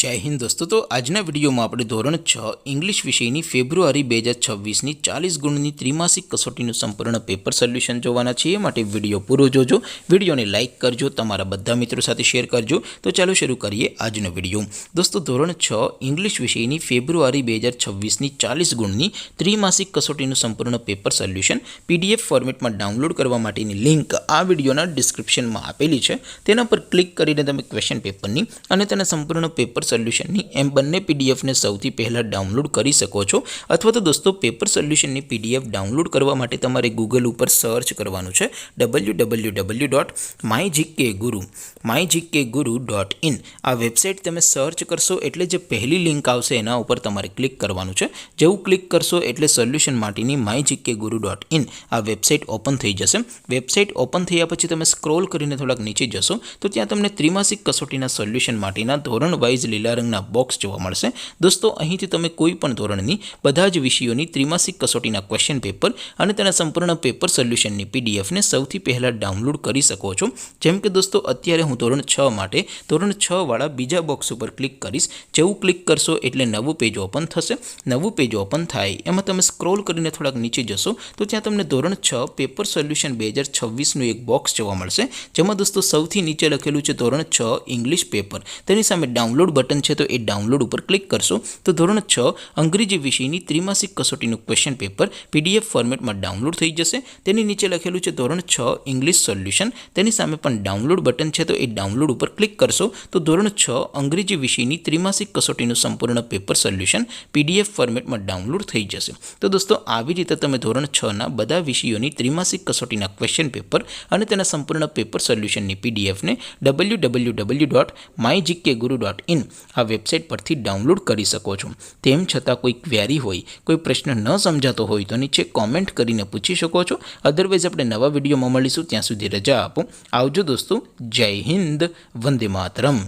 जय हिंद दोस्तों। तो आजना विडियो में આપણે ધોરણ 6 इंग्लिश વિષયની ફેબ્રુઆરી 2026ની 40 ગુણની ત્રિમાસિક કસોટીનું સંપૂર્ણ પેપર સોલ્યુશન જોવાના છીએ। માટે વિડિયો પૂરો જોજો, વિડિયોને લાઈક કરજો, તમારા બધા મિત્રો સાથે શેર કરજો। તો ચાલો શરૂ કરીએ આજનો વિડિયો। દોસ્તો ધોરણ 6 इंग्लिश વિષયની ફેબ્રુઆરી 2026ની 40 ગુણની ત્રિમાસિક કસોટીનું સંપૂર્ણ પેપર સોલ્યુશન PDF ફોર્મેટમાં ડાઉનલોડ કરવા માટેની લિંક આ વિડિયોના ડિસ્ક્રિપ્શનમાં આપેલી છે। તેના પર ક્લિક કરીને તમે ક્વેશ્ચન પેપરની અને તેના સંપૂર્ણ પેપર સોલ્યુશનની એમ બંને પીડીએફને સૌથી પહેલાં ડાઉનલોડ કરી શકો છો। અથવા તો દોસ્તો પેપર સોલ્યુશનની પીડીએફ ડાઉનલોડ કરવા માટે તમારે ગૂગલ ઉપર સર્ચ કરવાનું છે www.mygkguru.in। આ વેબસાઇટ તમે સર્ચ કરશો એટલે જે પહેલી લિંક આવશે એના ઉપર તમારે ક્લિક કરવાનું છે। જેવું ક્લિક કરશો એટલે સોલ્યુશન માટેની mygkguru.in આ વેબસાઇટ ઓપન થઈ જશે। વેબસાઇટ ઓપન થયા પછી તમે સ્ક્રોલ કરીને થોડાક નીચે જશો તો ત્યાં તમને ત્રિમાસિક કસોટીના સોલ્યુશન માટેના ધોરણ વાઇઝ લીલા રંગના બોક્સ જોવા મળશે। દોસ્તો અહીંથી તમે કોઈ પણ ધોરણની બધા જ વિષયોની ત્રિમાસિક કસોટીના ક્વેશ્ચન પેપર અને તેના સંપૂર્ણ પેપર સોલ્યુશનની પીડીએફને સૌથી પહેલાં ડાઉનલોડ કરી શકો છો। જેમ કે દોસ્તો અત્યારે હું ધોરણ 6 માટે ધોરણ 6 વાળા બીજા બોક્સ ઉપર ક્લિક કરીશ। જેવું ક્લિક કરશો એટલે નવું પેજ ઓપન થશે। નવું પેજ ઓપન થાય એમાં તમે સ્ક્રોલ કરીને થોડાક નીચે જશો તો ત્યાં તમને ધોરણ 6 પેપર સોલ્યુશન 2026નું એક બોક્સ જોવા મળશે। જેમાં દોસ્તો સૌથી નીચે લખેલું છે ધોરણ 6 ઇંગ્લિશ પેપર, તેની સામે ડાઉનલોડ બટન છે તો એ ડાઉનલોડ ઉપર ક્લિક કરશો તો ધોરણ 6 અંગ્રેજી વિષયની ત્રિમાસિક કસોટીનું ક્વેશ્ચન પેપર PDF ફોર્મેટમાં ડાઉનલોડ થઈ જશે। તેની નીચે લખેલું છે ધોરણ 6 ઇંગ્લિશ સોલ્યુશન, તેની સામે પણ ડાઉનલોડ બટન છે તો એ ડાઉનલોડ ઉપર ક્લિક કરશો તો ધોરણ 6 અંગ્રેજી વિષયની ત્રિમાસિક કસોટીનું સંપૂર્ણ પેપર સોલ્યુશન PDF ફોર્મેટમાં ડાઉનલોડ થઈ જશે। તો દોસ્તો આવી રીતે તમે ધોરણ 6ના બધા વિષયોની ત્રિમાસિક કસોટીના ક્વેશ્ચન પેપર અને તેના સંપૂર્ણ પેપર સોલ્યુશનની પીડીએફને www.mygkguru.in આ વેબસાઇટ પરથી ડાઉનલોડ કરી શકો છો। તેમ છતાં કોઈ ક્વેરી હોય, કોઈ પ્રશ્ન ન સમજાતો હોય તો નીચે કોમેન્ટ કરીને પૂછી શકો છો। અધરવાઇઝ આપણે નવા વિડીયોમાં મળીશું, ત્યાં સુધી રજા આપો। આવજો દોસ્તો, જય હિન્દ, વંદે માતરમ।